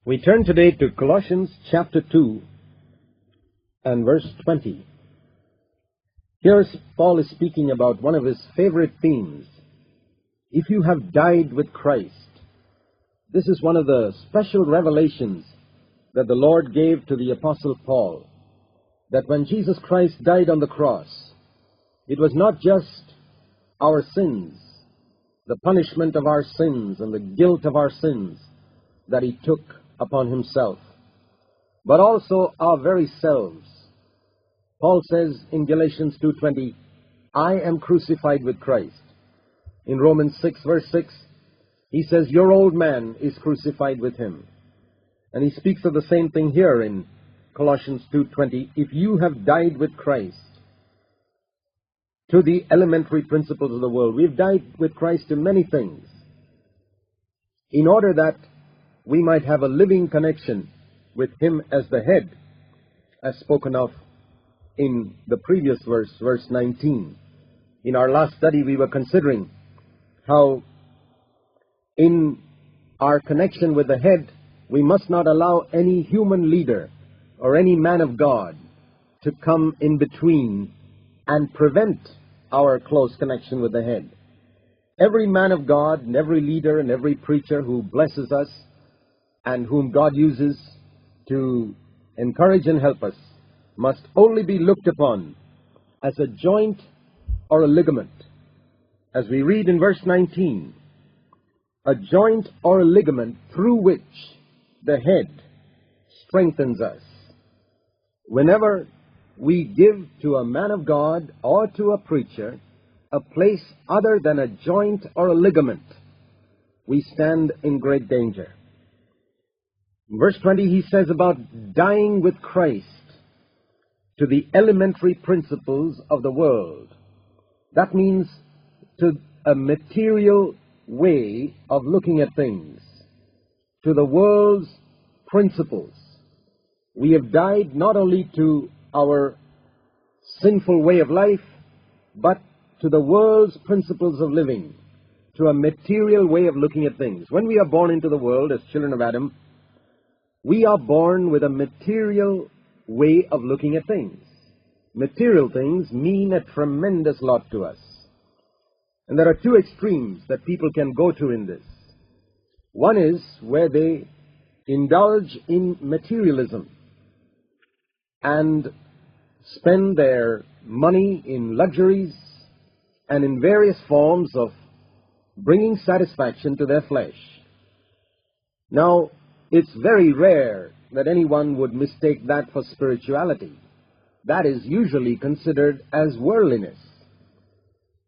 We turn today to Colossians chapter 2 and verse 20. Here Paul is speaking about one of his favorite themes. If you have died with Christ, this is one of the special revelations that the Lord gave to the Apostle Paul, that when Jesus Christ died on the cross, it was not just our sins, the punishment of our sins and the guilt of our sins that he took upon himself, but also our very selves. Paul says in Galatians 2:20, I am crucified with Christ. In Romans 6 verse 6, he says, your old man is crucified with him. And he speaks of the same thing here in Colossians 2:20, if you have died with Christ to the elementary principles of the world. We've died with Christ to many things, in order that we might have a living connection with him as the head, as spoken of in the previous verse, verse 19. In our last study, we were considering how in our connection with the head, we must not allow any human leader or any man of God to come in between and prevent our close connection with the head. Every man of God and every leader and every preacher who blesses us and whom God uses to encourage and help us must only be looked upon as a joint or a ligament. As we read in verse 19, a joint or a ligament through which the head strengthens us. Whenever we give to a man of God or to a preacher a place other than a joint or a ligament, we stand in great danger. In verse 20, he says about dying with Christ to the elementary principles of the world. That means to a material way of looking at things, to the world's principles. We have died not only to our sinful way of life, but to the world's principles of living, to a material way of looking at things. When we are born into the world as children of Adam, we are born with a material way of looking at things. Material things mean a tremendous lot to us. And there are two extremes that people can go to in this. One is where they indulge in materialism and spend their money in luxuries and in various forms of bringing satisfaction to their flesh. Now, it's very rare that anyone would mistake that for spirituality. That is usually considered as worldliness.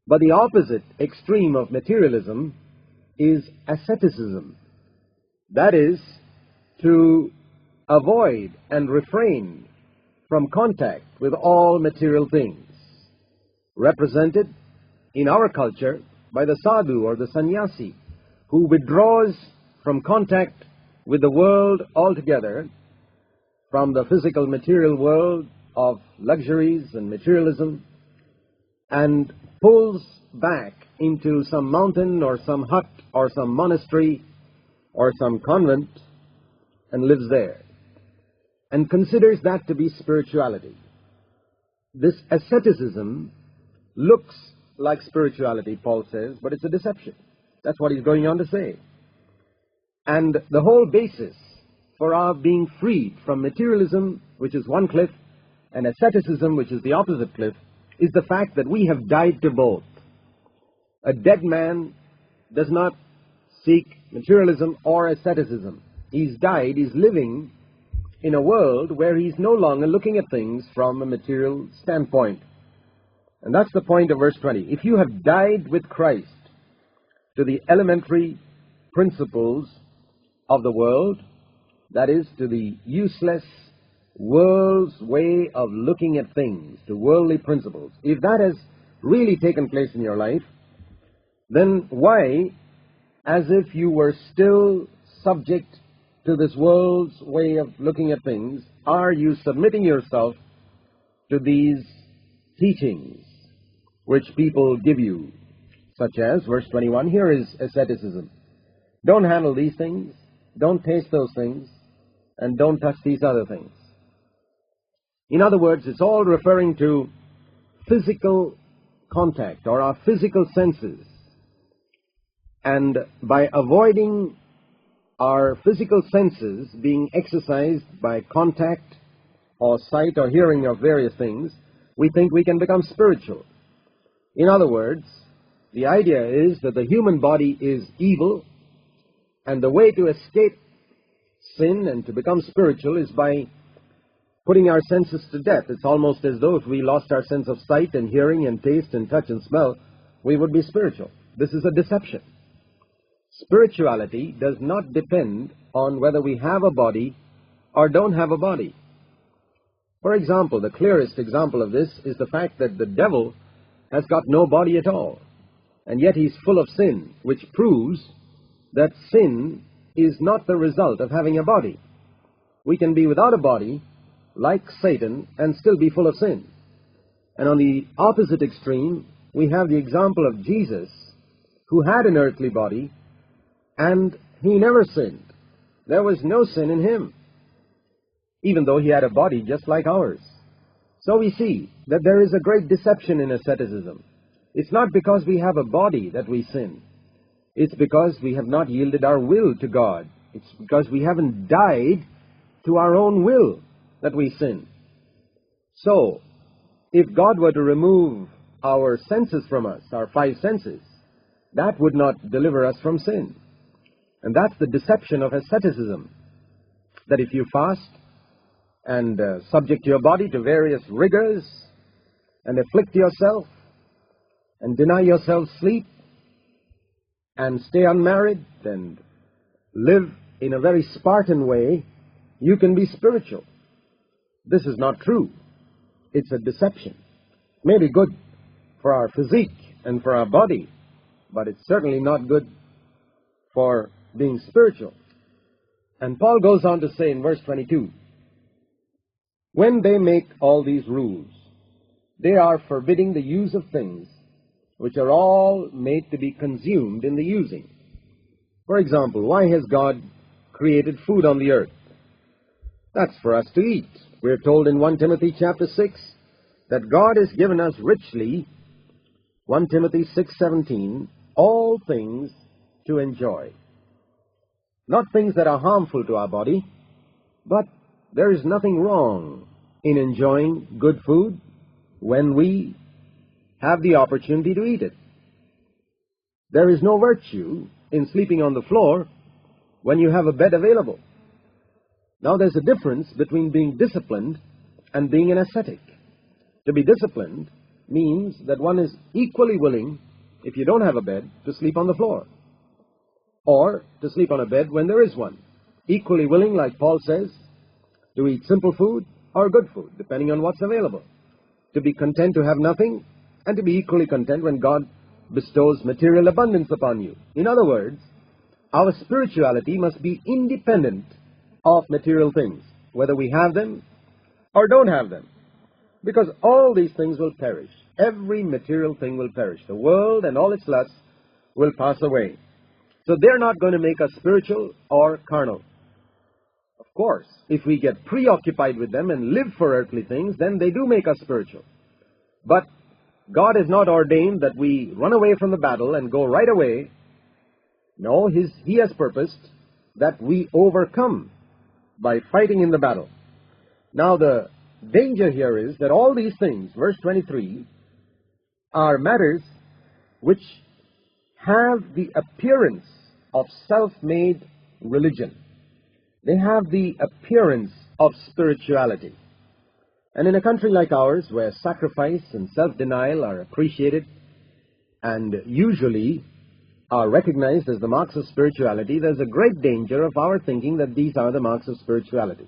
But the opposite extreme of materialism is asceticism. That is, to avoid and refrain from contact with all material things, represented in our culture by the sadhu or the sannyasi, who withdraws from contact with the world altogether, from the physical material world of luxuries and materialism, and pulls back into some mountain or some hut or some monastery or some convent and lives there, and considers that to be spirituality. This asceticism looks like spirituality, Paul says, but it's a deception. That's what he's going on to say. And the whole basis for our being freed from materialism, which is one cliff, and asceticism, which is the opposite cliff, is the fact that we have died to both. A dead man does not seek materialism or asceticism. He's died, he's living in a world where he's no longer looking at things from a material standpoint. And that's the point of verse 20. If you have died with Christ to the elementary principles of the world, that is, to the useless world's way of looking at things, to worldly principles, if that has really taken place in your life, then why, as if you were still subject to this world's way of looking at things, are you submitting yourself to these teachings which people give you, such as, verse 21, here is asceticism. Don't handle these things. Don't taste those things. and don't touch these other things. In other words, it's all referring to physical contact or our physical senses. And by avoiding our physical senses being exercised by contact or sight or hearing of various things, we think we can become spiritual. In other words, the idea is that the human body is evil, and the way to escape sin and to become spiritual is by putting our senses to death. It's almost as though if we lost our sense of sight and hearing and taste and touch and smell, we would be spiritual. This is a deception. Spirituality does not depend on whether we have a body or don't have a body. For example, the clearest example of this is the fact that the devil has got no body at all, and yet he's full of sin, which proves that sin is not the result of having a body. We can be without a body, like Satan, and still be full of sin. And on the opposite extreme, we have the example of Jesus, who had an earthly body, and he never sinned. There was no sin in him, even though he had a body just like ours. So we see that there is a great deception in asceticism. It's not because we have a body that we sin. It's because we have not yielded our will to God. It's because we haven't died to our own will that we sin. So, if God were to remove our senses from us, our five senses, that would not deliver us from sin. And that's the deception of asceticism, that if you fast and subject your body to various rigors and afflict yourself and deny yourself sleep and stay unmarried and live in a very Spartan way, you can be spiritual. This is not true. It's a deception. It may be good for our physique and for our body, but it's certainly not good for being spiritual. And Paul goes on to say in verse 22, when they make all these rules, they are forbidding the use of things which are all made to be consumed in the using. For example, why has God created food on the earth? That's for us to eat. We're told in 1 Timothy chapter 6 that God has given us richly, 1 Timothy 6:17, all things to enjoy. Not things that are harmful to our body, but there is nothing wrong in enjoying good food when we have the opportunity to eat it. There is no virtue in sleeping on the floor when you have a bed available. Now, there's a difference between being disciplined and being an ascetic. To be disciplined means that one is equally willing, if you don't have a bed, to sleep on the floor, or to sleep on a bed when there is one. Equally willing, like Paul says, to eat simple food or good food, depending on what's available. To be content to have nothing, and to be equally content when God bestows material abundance upon you. In other words, our spirituality must be independent of material things, whether we have them or don't have them, because all these things will perish. Every material thing will perish. The world and all its lusts will pass away. So they're not going to make us spiritual or carnal. Of course, if we get preoccupied with them and live for earthly things, then they do make us spiritual. But God has not ordained that we run away from the battle and go right away. No, He has purposed that we overcome by fighting in the battle. Now, the danger here is that all these things, verse 23, are matters which have the appearance of self-made religion. They have the appearance of spirituality. And in a country like ours, where sacrifice and self-denial are appreciated and usually are recognized as the marks of spirituality, there's a great danger of our thinking that these are the marks of spirituality.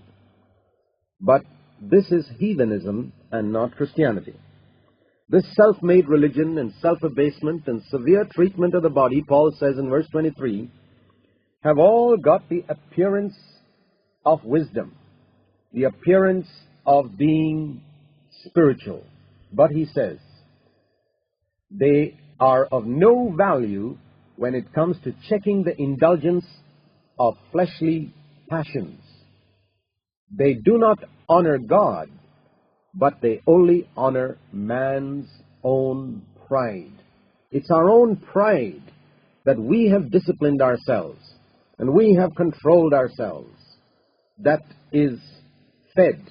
But this is heathenism and not Christianity. This self-made religion and self-abasement and severe treatment of the body, Paul says in verse 23, have all got the appearance of wisdom, the appearance of being spiritual. But he says, they are of no value when it comes to checking the indulgence of fleshly passions. They do not honor God, but they only honor man's own pride. It's our own pride that we have disciplined ourselves and we have controlled ourselves that is fed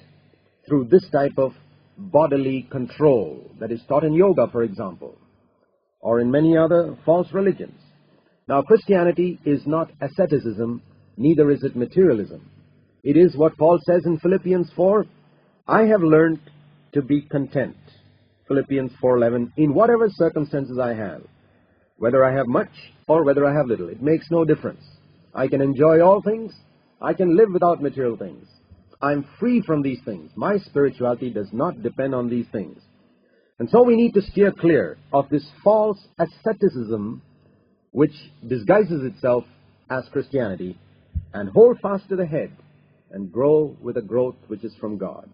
through this type of bodily control that is taught in yoga, for example, or in many other false religions. Now, Christianity is not asceticism, neither is it materialism. It is what Paul says in Philippians 4, I have learned to be content, Philippians 4:11, in whatever circumstances I have, whether I have much or whether I have little. It makes no difference. I can enjoy all things. I can live without material things. I'm free from these things. My spirituality does not depend on these things. And so we need to steer clear of this false asceticism which disguises itself as Christianity, and hold fast to the head and grow with a growth which is from God.